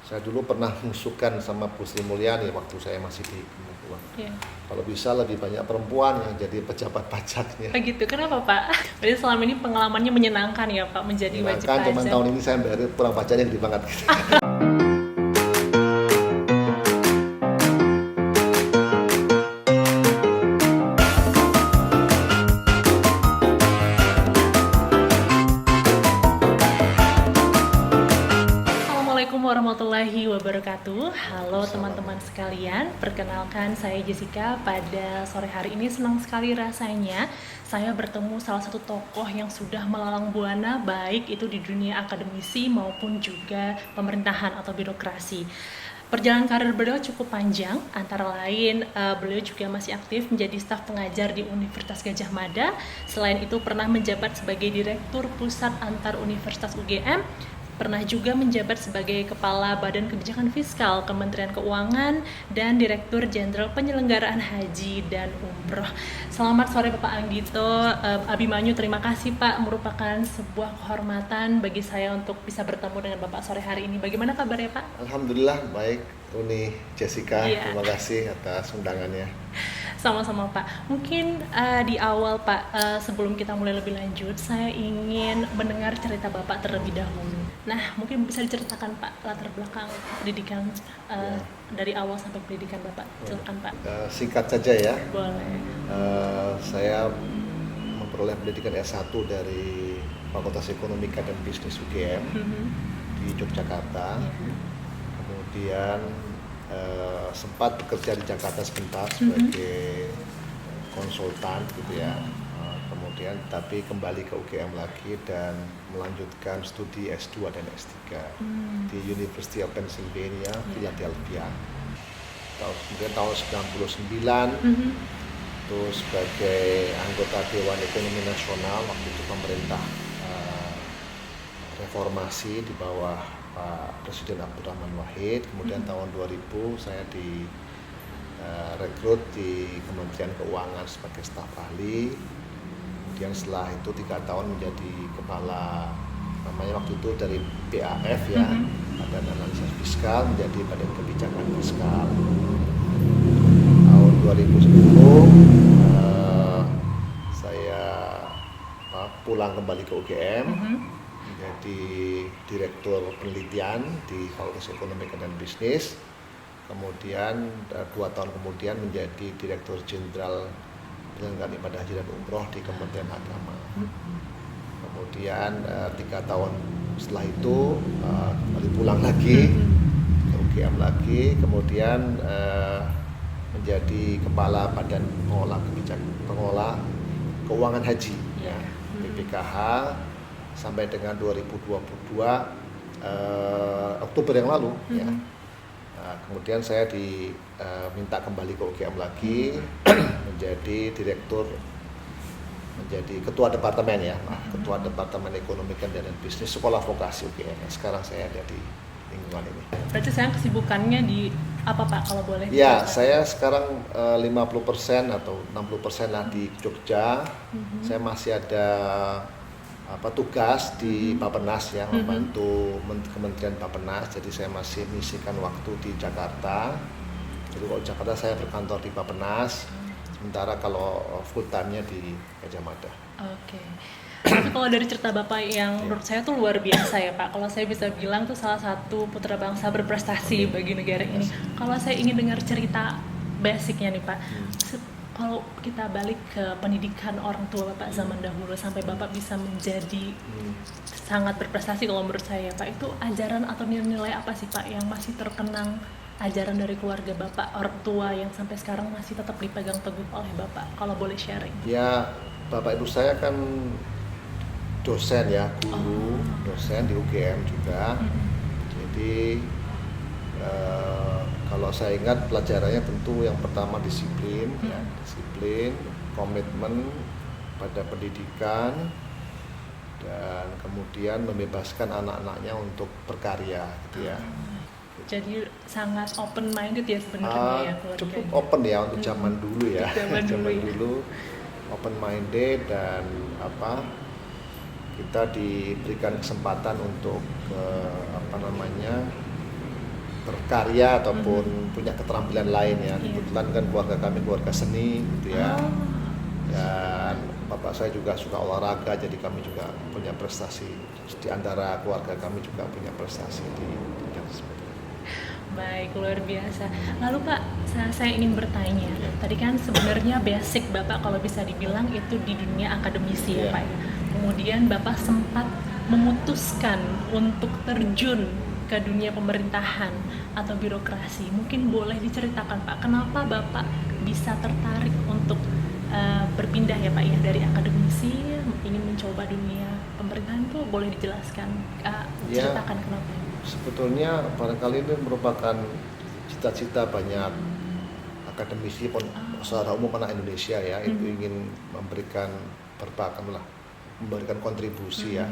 Saya dulu pernah mengusulkan sama Bu Sri Mulyani waktu saya masih di Kemenkumham. Iya. Kalau bisa lebih banyak perempuan yang jadi pejabat pajaknya. Begitu, kenapa Pak? Berarti selama ini pengalamannya menyenangkan ya Pak, menjadi wajib Menyenangkan, cuman pajak. tahun ini saya bayar kurang pajaknya gede banget. Assalamualaikum warahmatullahi wabarakatuh. Halo teman-teman sekalian, perkenalkan saya Jessica. Pada sore hari ini senang sekali rasanya saya bertemu salah satu tokoh yang sudah melalang buana baik itu di dunia akademisi maupun juga pemerintahan atau birokrasi. Perjalanan karir beliau cukup panjang, antara lain beliau juga masih aktif menjadi staf pengajar di Universitas Gadjah Mada. Selain itu pernah menjabat sebagai Direktur Pusat Antar Universitas UGM, pernah juga menjabat sebagai Kepala Badan Kebijakan Fiskal Kementerian Keuangan dan Direktur Jenderal Penyelenggaraan Haji dan Umroh. Selamat sore Bapak Anggito Abimanyu, terima kasih Pak, merupakan sebuah kehormatan bagi saya untuk bisa bertemu dengan Bapak sore hari ini. Bagaimana kabarnya Pak? Alhamdulillah baik, Uni Jessica, Iya. terima kasih atas undangannya. Sama-sama Pak. Mungkin di awal Pak, sebelum kita mulai lebih lanjut, saya ingin mendengar cerita Bapak terlebih dahulu. Nah, mungkin bisa diceritakan Pak latar belakang pendidikan dari awal sampai pendidikan Bapak. Silakan Pak. Singkat saja ya, Boleh. saya memperoleh pendidikan S1 dari Fakultas Ekonomika dan Bisnis UGM di Yogyakarta. Kemudian sempat bekerja di Jakarta sebentar sebagai konsultan gitu ya. Kemudian tapi kembali ke UGM lagi dan melanjutkan studi S2 dan S3 di University of Pennsylvania, Philadelphia. Kemudian tahun 99 itu sebagai anggota Dewan Ekonomi Nasional waktu itu pemerintah reformasi di bawah Pak Presiden Abdurrahman Wahid. Kemudian tahun 2000 saya direkrut di Kementerian Keuangan sebagai staf ahli. Kemudian setelah itu 3 tahun menjadi kepala, namanya waktu itu dari BAF ya, Badan Analisis Fiskal, menjadi Badan Kebijakan Fiskal. Tahun 2010 saya pulang kembali ke UGM, menjadi Direktur Penelitian di Fakultas Ekonomi dan Bisnis. Kemudian 2 tahun kemudian menjadi Direktur Jenderal Penyelenggaraan Ibadah Haji dan Umroh di Kementerian Agama. Kemudian 3 tahun setelah itu kembali pulang lagi ke UGM lagi. Kemudian menjadi Kepala Badan Pengelola Keuangan Haji ya, BPKH sampai dengan 2022 Oktober yang lalu ya. Kemudian saya diminta kembali ke UGM lagi menjadi ketua departemen ya, ketua departemen ekonomi dan bisnis Sekolah Vokasi UGM. Sekarang saya ada di lingkungan ini. Berarti saya kesibukannya di apa Pak kalau boleh? Ya, saya sekarang 50% atau 60% lah di Jogja. Saya masih ada tugas di Bappenas ya, membantu Kementerian Bappenas. Jadi saya masih mengisikan waktu di Jakarta. Jadi kalau Jakarta saya berkantor di Bappenas, sementara kalau full time-nya di Gadjah Mada. Oke. Tapi kalau dari cerita Bapak yang menurut saya tuh luar biasa ya Pak. Kalau saya bisa bilang tuh salah satu putra bangsa berprestasi bagi negara ini. Kalau saya ingin dengar cerita basicnya nih Pak. Kalau kita balik ke pendidikan orang tua Bapak zaman dahulu sampai Bapak bisa menjadi sangat berprestasi kalau menurut saya Pak, itu ajaran atau nilai-nilai apa sih Pak yang masih terkenang ajaran dari keluarga Bapak, orang tua yang sampai sekarang masih tetap dipegang teguh oleh Bapak, kalau boleh sharing? Ya, Bapak Ibu saya kan dosen ya, guru, dosen di UGM juga. Jadi kalau saya ingat pelajarannya tentu yang pertama disiplin, ya, disiplin, komitmen pada pendidikan, dan kemudian membebaskan anak-anaknya untuk berkarya, gitu ya. Jadi sangat open minded ya sebenarnya ya keluarga. Cukup open ya untuk zaman dulu ya, Zaman dulu open minded dan kita diberikan kesempatan untuk berkarya ataupun punya keterampilan lain ya. Kebetulan kan keluarga kami keluarga seni gitu ya. Dan bapak saya juga suka olahraga, jadi kami juga punya prestasi. Di antara keluarga kami juga punya prestasi di bidang seperti itu. Baik, luar biasa. Lalu Pak, saya ingin bertanya. Tadi kan sebenarnya basic Bapak kalau bisa dibilang itu di dunia akademisi ya Pak ya. Kemudian Bapak sempat memutuskan untuk terjun ke dunia pemerintahan atau birokrasi. Mungkin boleh diceritakan Pak, kenapa Bapak bisa tertarik untuk berpindah ya Pak ya dari akademisi ingin mencoba dunia pemerintahan, itu boleh dijelaskan, ceritakan kenapa? Sebetulnya barangkali ini merupakan cita-cita banyak akademisi secara umum anak Indonesia ya, itu ingin memberikan memberikan kontribusi ya.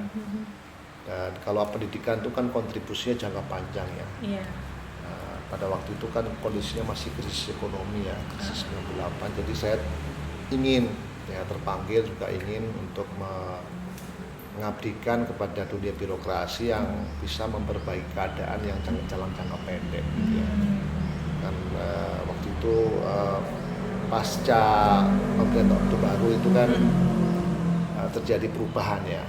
Dan kalau pendidikan itu kan kontribusinya jangka panjang ya. Pada waktu itu kan kondisinya masih krisis ekonomi ya, krisis 98. Jadi saya ingin ya, terpanggil juga ingin untuk mengabdikan kepada dunia birokrasi yang bisa memperbaiki keadaan yang dalam jangka pendek ya. Kan waktu itu pasca pemerintahan Orde Baru itu kan terjadi perubahan ya.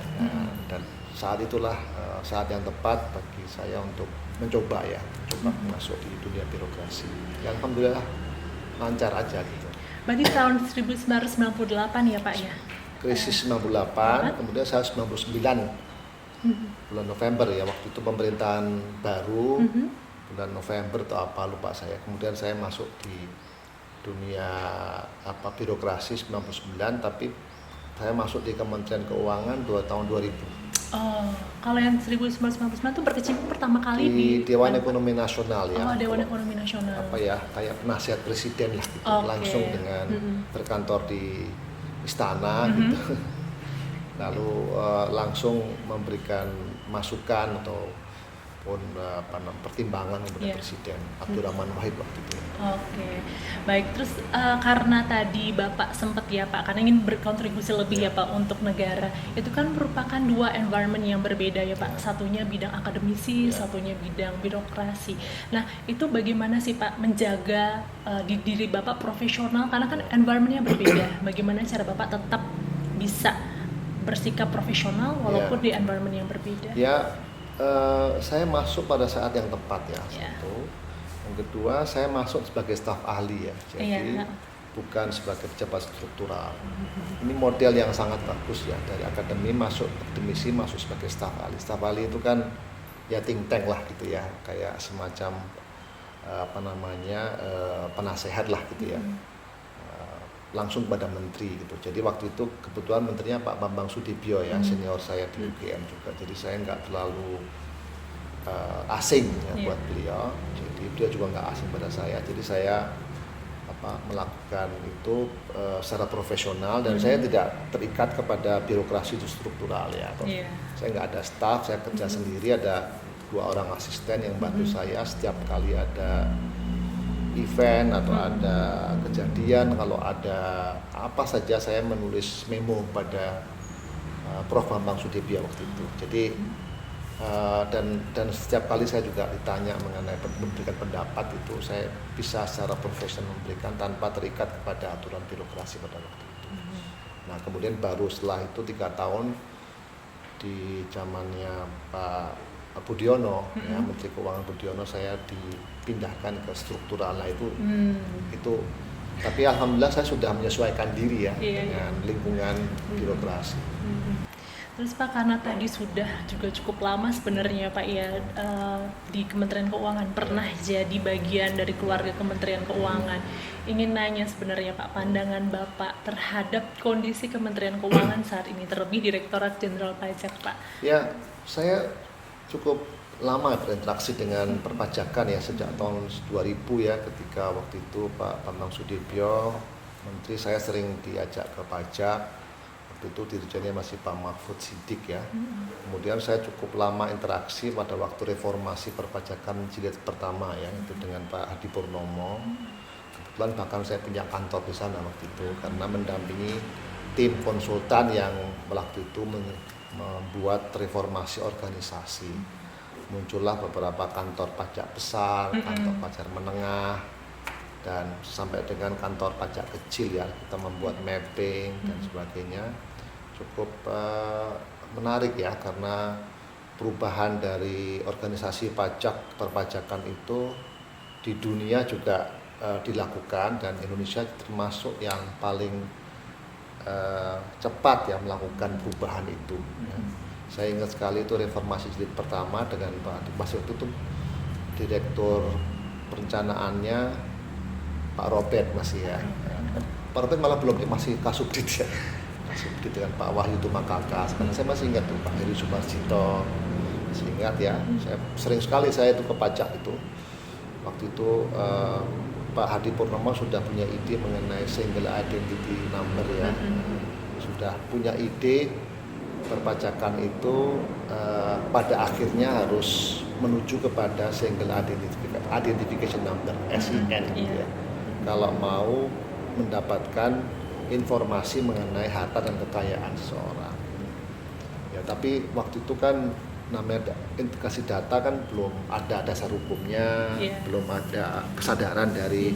Dan saat itulah saat yang tepat bagi saya untuk mencoba masuk di dunia birokrasi. Yang alhamdulillah lancar aja gitu. Berarti tahun 1998 ya Pak ya? Krisis 98, kemudian saya 99 bulan November ya, waktu itu pemerintahan baru, bulan November atau apa lupa saya. Kemudian saya masuk di dunia birokrasi 99, tapi saya masuk di Kementerian Keuangan tahun 2000. Oh, kalau yang 1999 itu berkecimpung pertama kali di Dewan Ekonomi Nasional ya. Oh, Dewan Ekonomi Nasional. Kayak penasihat presiden lah gitu. Langsung dengan berkantor di istana gitu. Lalu langsung memberikan masukan ataupun pertimbangan kepada Presiden Abdurrahman Wahid waktu itu. Oke, baik. Terus karena tadi Bapak sempat ya Pak, karena ingin berkontribusi lebih ya Pak untuk negara, itu kan merupakan dua environment yang berbeda ya Pak. Satunya bidang akademisi, satunya bidang birokrasi. Nah, itu bagaimana sih Pak menjaga di diri Bapak profesional, karena kan environmentnya berbeda. Bagaimana cara Bapak tetap bisa bersikap profesional walaupun di environment yang berbeda? Saya masuk pada saat yang tepat ya. Satu. Yang kedua, saya masuk sebagai staf ahli ya, jadi bukan sebagai pejabat struktural. Ini model yang sangat bagus ya, dari akademisi masuk sebagai staf ahli. Staf ahli itu kan ya think tank lah gitu ya, kayak semacam penasehat lah gitu ya, langsung pada menteri gitu. Jadi waktu itu kebetulan menterinya Pak Bambang Sudibyo ya, senior saya di UGM juga. Jadi saya nggak terlalu asing ya buat beliau. Jadi dia juga nggak asing pada saya. Jadi saya melakukan itu secara profesional dan saya tidak terikat kepada birokrasi itu struktural ya. Saya nggak ada staff, saya kerja sendiri, ada 2 orang asisten yang bantu saya setiap kali ada event atau ada kejadian, kalau ada apa saja saya menulis memo pada Prof. Bambang Sudibyo waktu itu. Jadi dan setiap kali saya juga ditanya mengenai memberikan pendapat, itu saya bisa secara profesional memberikan tanpa terikat kepada aturan birokrasi pada waktu itu. Nah kemudian baru setelah itu 3 tahun di zamannya Pak Budiono, ya, Menteri Keuangan Budiono, saya dipindahkan ke struktural. Nah itu tapi alhamdulillah saya sudah menyesuaikan diri ya dengan lingkungan birokrasi. Terus Pak, karena tadi sudah juga cukup lama sebenarnya Pak ya di Kementerian Keuangan, pernah jadi bagian dari keluarga Kementerian Keuangan. Ingin nanya sebenarnya Pak, pandangan Bapak terhadap kondisi Kementerian Keuangan saat ini, terlebih Direktorat Jenderal Pajak Pak. Ya, saya cukup lama berinteraksi dengan perpajakan ya, sejak tahun 2000 ya, ketika waktu itu Pak Bambang Sudibyo Menteri, saya sering diajak ke pajak. Waktu itu dirjennya masih Pak Mahfud Siddiq ya. Kemudian saya cukup lama interaksi pada waktu reformasi perpajakan jilid pertama ya, itu dengan Pak Hadi Purnomo. Kebetulan bahkan saya punya kantor di sana waktu itu karena mendampingi tim konsultan yang waktu itu membuat reformasi organisasi. muncullah beberapa kantor pajak besar, kantor pajak menengah, dan sampai dengan kantor pajak kecil ya, kita membuat mapping dan sebagainya. Cukup menarik ya, karena perubahan dari organisasi pajak perpajakan itu di dunia juga dilakukan, dan Indonesia termasuk yang paling cepat ya melakukan perubahan itu ya. Saya ingat sekali itu reformasi jilid pertama dengan Pak Mas itu tuh direktur perencanaannya Pak Robert masih ya. Pak Robert malah belum, masih Kasubdit ya. Kasubdit dengan Pak Wahyu Tumakakas. Karena saya masih ingat tuh Pak Heri Sumarjito. Masih ingat ya. Saya sering sekali saya itu ke pajak itu. Waktu itu Pak Hadi Purnomo sudah punya ide mengenai single identity number ya. Sudah punya ide perpajakan itu pada akhirnya harus menuju kepada single identification number (SIN) gitu ya. Kalau mau mendapatkan informasi mengenai harta dan kekayaan seseorang. Ya, tapi waktu itu kan namanya integrasi data kan belum ada dasar hukumnya, belum ada kesadaran dari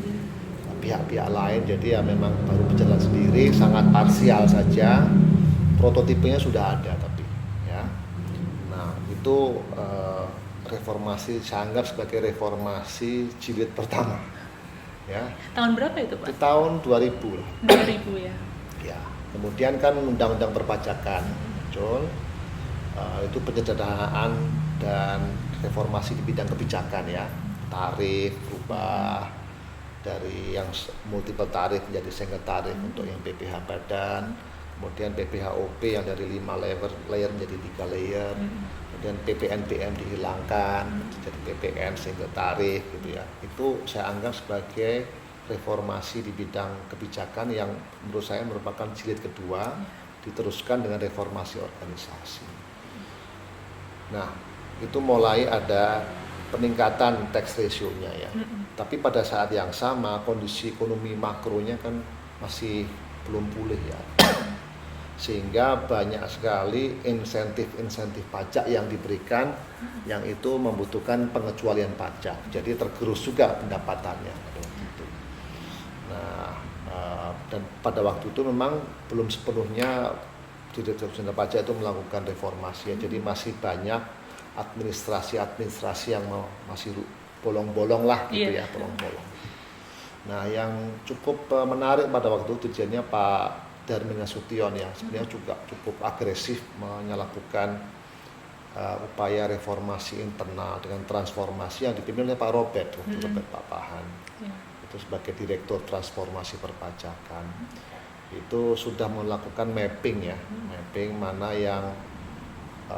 pihak-pihak lain, jadi ya memang baru berjalan sendiri, sangat parsial saja. Prototipenya sudah ada tapi ya. Nah itu reformasi, saya anggap sebagai reformasi jilid pertama ya. Tahun berapa itu Pak? Itu tahun 2000 lah. 2000 ya. Ya, kemudian kan undang-undang perpajakan muncul. Itu penyederhanaan dan reformasi di bidang kebijakan ya, tarif berubah dari yang multiple tarif menjadi single tarif untuk yang PPh badan, kemudian PPh-OP yang dari 5 layer menjadi 3 layer, kemudian PPN-PM dihilangkan jadi PPN single tarif gitu ya. Itu saya anggap sebagai reformasi di bidang kebijakan yang menurut saya merupakan jilid kedua, diteruskan dengan reformasi organisasi. Nah, itu mulai ada peningkatan tax ratio-nya ya. Tapi pada saat yang sama kondisi ekonomi makronya kan masih belum pulih ya. Sehingga banyak sekali insentif-insentif pajak yang diberikan yang itu membutuhkan pengecualian pajak. Jadi tergerus juga pendapatannya pada waktu itu. Nah, dan pada waktu itu memang belum sepenuhnya Direktur Jenderal Pajak itu melakukan reformasi ya, jadi masih banyak administrasi yang masih bolong-bolong lah gitu ya, bolong-bolong. Nah yang cukup menarik pada waktu itu tujuannya Pak Darmin Nasution ya, sebenarnya juga cukup agresif melakukan upaya reformasi internal dengan transformasi yang dipimpin oleh Pak Robert, Robert Papahan. Itu sebagai Direktur Transformasi Perpajakan. Itu sudah melakukan mapping ya, mapping mana yang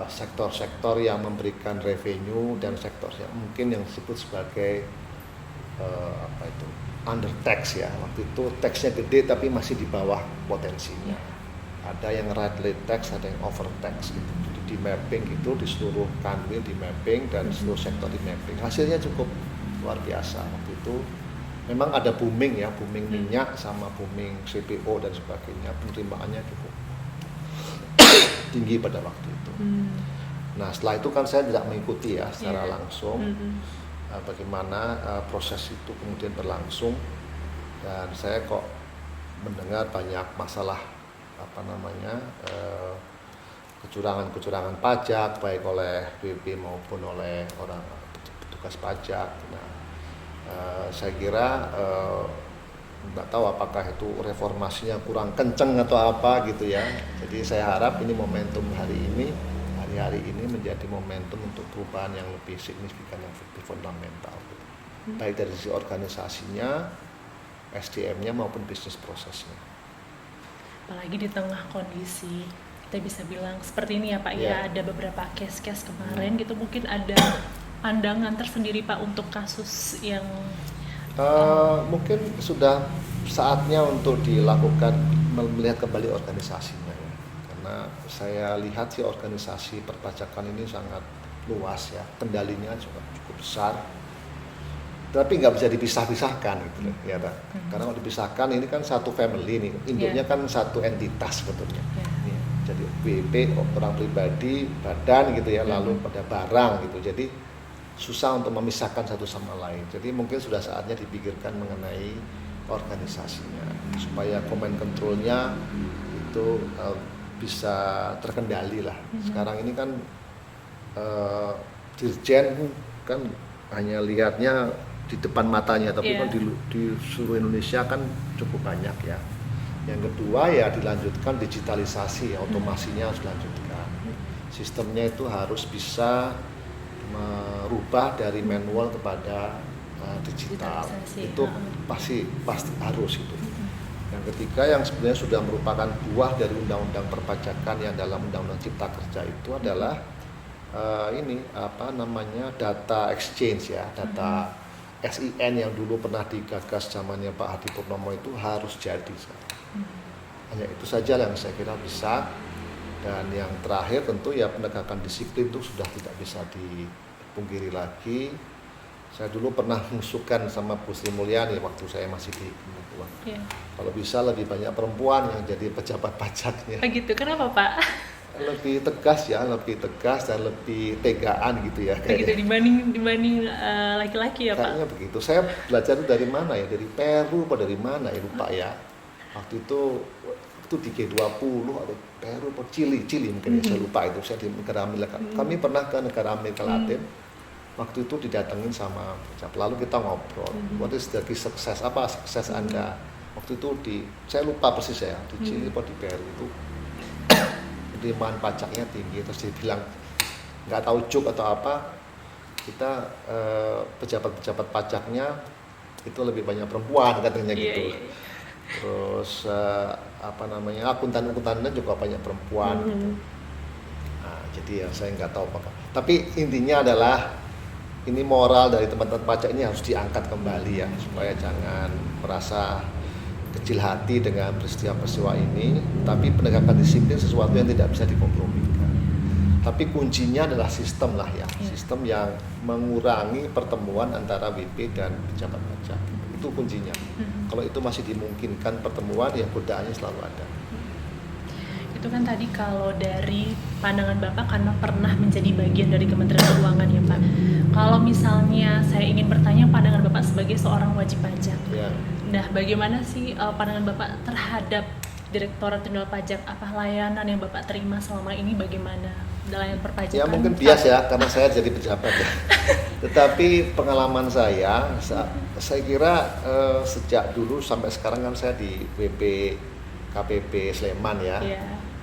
sektor-sektor yang memberikan revenue dan sektor yang mungkin yang disebut sebagai under tax ya. Waktu itu taxnya gede tapi masih di bawah potensinya. Ada yang right tax, ada yang over tax gitu. Jadi di mapping itu di seluruh kanwil di mapping dan seluruh sektor di mapping. Hasilnya cukup luar biasa waktu itu. Memang ada booming ya, booming minyak sama booming CPO dan sebagainya, penerimaannya cukup tinggi pada waktu itu. Nah setelah itu kan saya tidak mengikuti ya secara langsung bagaimana proses itu kemudian berlangsung, dan saya kok mendengar banyak masalah kecurangan pajak baik oleh BP maupun oleh orang petugas pajak. Nah, saya kira nggak tahu apakah itu reformasinya kurang kenceng atau apa gitu ya. Jadi saya harap ini momentum hari-hari ini menjadi momentum untuk perubahan yang lebih signifikan, yang lebih fundamental gitu. Baik dari sisi organisasinya, SDM-nya maupun bisnis prosesnya. Apalagi di tengah kondisi kita bisa bilang seperti ini ya Pak ya, ada beberapa case-case kemarin gitu, mungkin ada pandangan tersendiri Pak untuk kasus yang mungkin sudah saatnya untuk dilakukan, melihat kembali organisasinya ya. Karena saya lihat sih organisasi perpajakan ini sangat luas ya, kendalinya juga cukup besar, tapi nggak bisa dipisah-pisahkan gitu ya. Karena kalau dipisahkan ini kan satu family nih, induknya kan satu entitas sebetulnya. Jadi WP orang pribadi, badan gitu ya, lalu pada barang gitu. Jadi susah untuk memisahkan satu sama lain. Jadi mungkin sudah saatnya dipikirkan mengenai organisasinya supaya command controlnya itu bisa terkendali lah. Sekarang ini kan dirjen kan hanya lihatnya di depan matanya, tapi kan di seluruh Indonesia kan cukup banyak ya. Yang kedua ya dilanjutkan digitalisasi, otomasinya harus dilanjutkan. Sistemnya itu harus bisa merubah dari manual kepada digital. Itu pasti harus itu. Yang ketiga yang sebenarnya sudah merupakan buah dari undang-undang perpajakan yang dalam undang-undang Cipta Kerja itu adalah data exchange ya, data SIN yang dulu pernah digagas zamannya Pak Hadi Purnomo itu harus jadi. Hanya itu saja yang saya kira bisa. Dan yang terakhir tentu ya penegakan disiplin itu sudah tidak bisa dipungkiri lagi. Saya dulu pernah mengusulkan sama Bu Sri Mulyani waktu saya masih di Kementerian. Kalau bisa lebih banyak perempuan yang jadi pejabat pajaknya. Begitu, kenapa Pak? Lebih tegas dan lebih tegaan gitu ya. Begitu dibanding laki-laki ya Pak? Kayaknya begitu. Saya belajar itu dari mana ya? Dari Peru atau dari mana ya, lupa ya. Waktu itu di G20 atau Peru atau Chili mungkin ya, saya lupa itu. Saya di negara Amerika. Kami pernah ke negara Amerika Latin. Waktu itu didatengin sama pejabat, lalu kita ngobrol. What is the key success? Apa sukses Anda? Waktu itu saya lupa persis ya, di Chili atau di Peru itu penerimaan pajaknya tinggi, terus dia bilang nggak tahu joke atau apa, kita pejabat-pejabat pajaknya itu lebih banyak perempuan katanya gitu. Terus akuntan-akuntannya juga banyak perempuan gitu. Nah, jadi ya saya nggak tahu apakah, tapi intinya adalah ini moral dari teman-teman pajak ini harus diangkat kembali ya, supaya jangan merasa kecil hati dengan peristiwa-peristiwa ini, tapi penegakan disiplin sesuatu yang tidak bisa dikompromikan. Tapi kuncinya adalah sistem lah ya, sistem yang mengurangi pertemuan antara WP dan pejabat pajak. Itu kuncinya. Kalau itu masih dimungkinkan pertemuan, ya godaannya selalu ada. Itu kan tadi kalau dari pandangan Bapak karena pernah menjadi bagian dari Kementerian Keuangan ya Pak. Kalau misalnya saya ingin bertanya pandangan Bapak sebagai seorang wajib pajak. Nah, bagaimana sih pandangan Bapak terhadap Direktorat Jenderal Pajak? Apa layanan yang Bapak terima selama ini, bagaimana layanan perpajakan? Ya mungkin bias ya, karena saya jadi pejabat ya. Tetapi pengalaman saya kira sejak dulu sampai sekarang kan saya di WP KPP Sleman ya.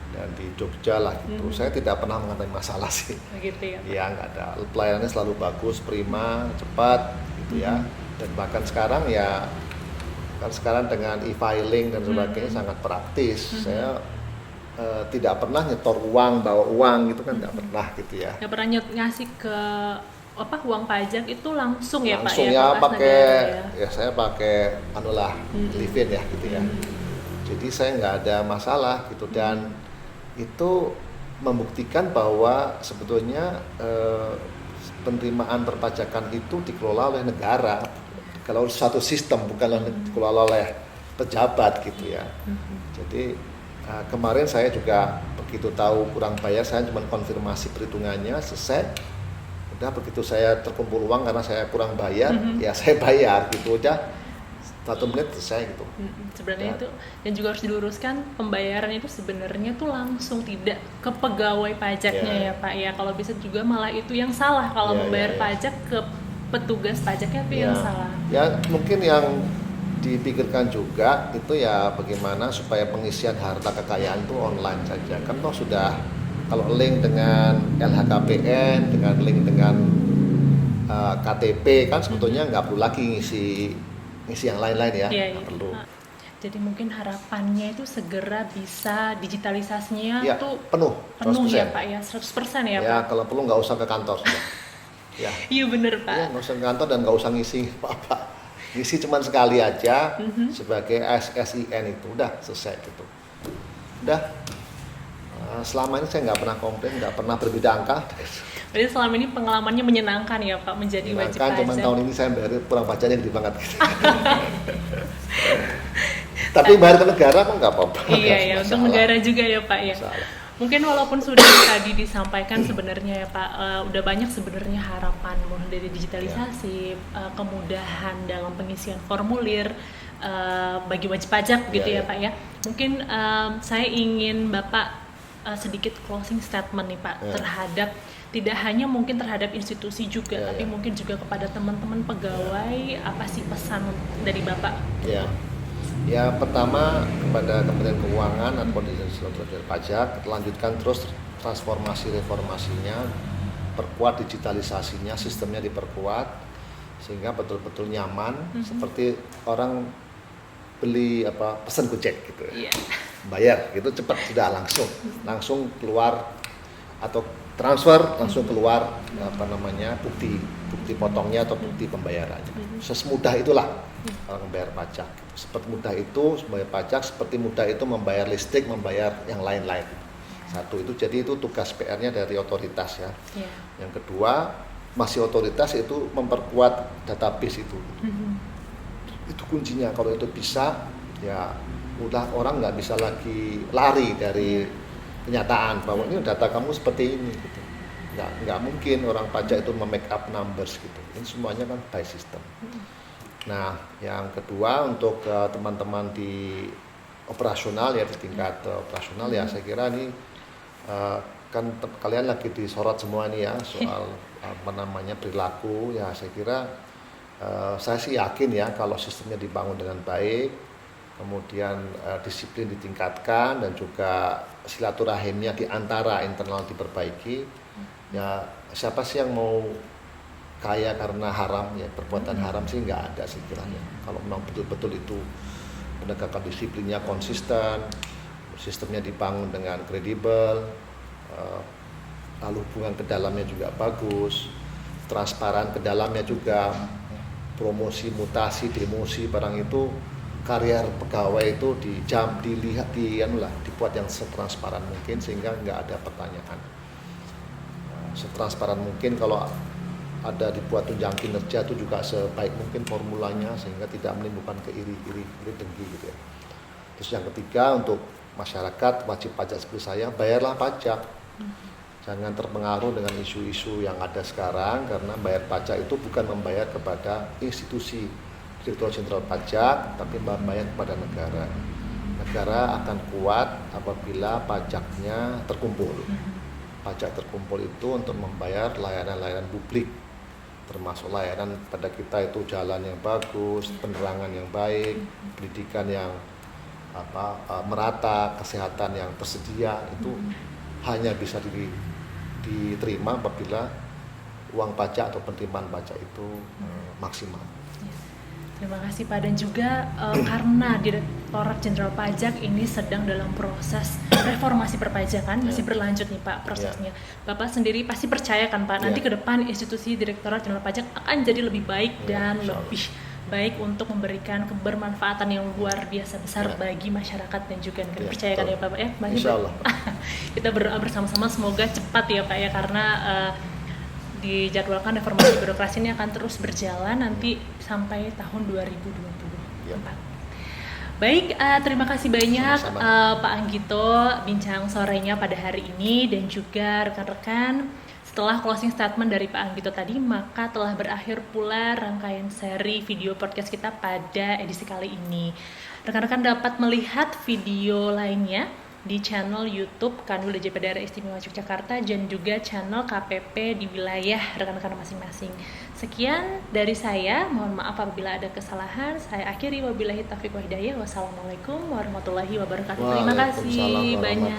Dan di Jogja lah gitu. Saya tidak pernah mengalami masalah sih. Begitu ya Pak? Ya nggak ada. Pelayanannya selalu bagus, prima, cepat gitu ya. Dan bahkan sekarang ya, sekarang dengan e-filing dan sebagainya sangat praktis. Saya tidak pernah nyetor uang, bawa uang gitu kan, nggak pernah gitu ya. Nggak pernah ngasih ke uang pajak itu langsung ya Pak? Langsung ya pakai ya saya pakai Livin ya gitu ya. Jadi saya nggak ada masalah gitu, dan itu membuktikan bahwa sebetulnya penerimaan perpajakan itu dikelola oleh negara, kalau suatu sistem, bukan dikelola oleh pejabat gitu ya. Jadi kemarin saya juga begitu tahu kurang bayar, saya cuma konfirmasi perhitungannya selesai. Udah begitu saya terkumpul uang karena saya kurang bayar, ya saya bayar gitu aja. 1 menit selesai gitu. Sebenarnya itu, dan juga harus diluruskan, pembayaran itu sebenarnya tuh langsung tidak ke pegawai pajaknya ya Pak ya. Kalau bisa juga malah itu yang salah, kalau membayar pajak ke petugas pajaknya itu yang salah. Ya mungkin yang dipikirkan juga itu ya bagaimana supaya pengisian harta kekayaan itu online saja. Kan toh sudah, kalau link dengan LHKPN, dengan link dengan KTP kan sebetulnya nggak perlu lagi ngisi yang lain-lain ya, nggak perlu. Jadi mungkin harapannya itu segera bisa digitalisasinya ya, itu penuh ya Pak ya, 100% ya Pak. Ya kalau perlu nggak usah ke kantor sudah. Ya. Iya bener Pak. Ya, nggak usah ke kantor dan nggak usah ngisi apa-apa. Ngisi cuma sekali aja sebagai SIN itu udah selesai gitu. Udah. Selama ini saya nggak pernah komplain, nggak pernah berbeda angka. Jadi selama ini pengalamannya menyenangkan ya Pak, menjadi wajib pajak. Cuman tahun ini saya bayar kurang pajaknya gede banget. Tapi bayar ke negara kok nggak apa-apa. Iya ya, untuk negara juga ya Pak ya. Mungkin walaupun sudah tadi disampaikan sebenarnya ya Pak, udah banyak sebenarnya harapan mulai dari digitalisasi, kemudahan dalam pengisian formulir bagi wajib pajak gitu ya Pak ya. Mungkin saya ingin Bapak sedikit closing statement nih Pak terhadap tidak hanya mungkin terhadap institusi juga, tapi mungkin juga kepada teman-teman pegawai, apa sih pesan dari Bapak? Ya, pertama kepada Kementerian Keuangan atau Dirjen Pajak, lanjutkan terus transformasi reformasinya, perkuat digitalisasinya, sistemnya diperkuat sehingga betul-betul nyaman, seperti orang beli pesan Gojek gitu, bayar gitu cepat, sudah langsung keluar atau transfer langsung keluar bukti potongnya atau bukti pembayarannya. Semudah itulah orang membayar pajak. Seperti mudah itu membayar pajak, seperti mudah itu membayar listrik, membayar yang lain-lain. Satu itu, jadi itu tugas PR-nya dari otoritas ya. Yang kedua, masih otoritas itu memperkuat database itu. Itu kuncinya. Kalau itu bisa, ya udah orang nggak bisa lagi lari dari kenyataan bahwa ini data kamu seperti ini gitu. Nggak mungkin orang pajak itu make up numbers gitu. Ini semuanya kan by system. Nah, yang kedua untuk teman-teman di operasional ya, di tingkat operasional ya, saya kira ini kan kalian lagi disorot semua nih ya soal perilaku ya. Saya kira saya sih yakin ya kalau sistemnya dibangun dengan baik, kemudian disiplin ditingkatkan dan juga silaturahimnya di antara internal diperbaiki, ya siapa sih yang mau kaya karena haram ya, perbuatan haram sih nggak ada sekiranya. Kalau memang betul-betul itu penegakan disiplinnya konsisten, sistemnya dibangun dengan kredibel, lalu hubungan ke dalamnya juga bagus, transparan ke dalamnya juga, promosi, mutasi, demosi barang itu, karier pegawai itu dibuat yang setransparan mungkin sehingga nggak ada pertanyaan. Setransparan mungkin, kalau ada dibuat tunjangan kinerja itu juga sebaik mungkin formulanya sehingga tidak menimbulkan iri dengki gitu ya. Terus yang ketiga, untuk masyarakat wajib pajak seperti saya, bayarlah pajak. Jangan terpengaruh dengan isu-isu yang ada sekarang, karena bayar pajak itu bukan membayar kepada institusi Direktorat Jenderal Pajak, tapi membayar kepada negara. Negara akan kuat apabila pajaknya terkumpul. Pajak terkumpul itu untuk membayar layanan-layanan publik, termasuk layanan pada kita itu jalan yang bagus, penerangan yang baik, pendidikan yang merata, kesehatan yang tersedia. Itu hanya bisa diterima apabila uang pajak atau penerimaan pajak itu maksimal. Terima kasih Pak, dan juga karena Direktorat Jenderal Pajak ini sedang dalam proses reformasi perpajakan, masih berlanjut nih Pak prosesnya. Bapak sendiri pasti percaya kan Pak, nanti ke depan institusi Direktorat Jenderal Pajak akan jadi lebih baik dan lebih baik untuk memberikan kebermanfaatan yang luar biasa besar bagi masyarakat dan juga negara. Percaya kan ya Pak ya? Insyaallah. Kita berdoa bersama-sama semoga cepat ya Pak ya, karena dijadwalkan reformasi birokrasi ini akan terus berjalan nanti sampai tahun 2024. Baik, terima kasih banyak Pak Anggito bincang sorenya pada hari ini, dan juga rekan-rekan. Setelah closing statement dari Pak Anggito tadi, maka telah berakhir pula rangkaian seri video podcast kita pada edisi kali ini. Rekan-rekan dapat melihat video lainnya di channel YouTube Kanwil DJP Daerah Istimewa Yogyakarta dan juga channel KPP di wilayah rekan-rekan masing-masing. Sekian dari saya, mohon maaf apabila ada kesalahan. Saya akhiri, wabillahi taufiq wa hidayah. Wassalamualaikum warahmatullahi wabarakatuh. Terima kasih banyak.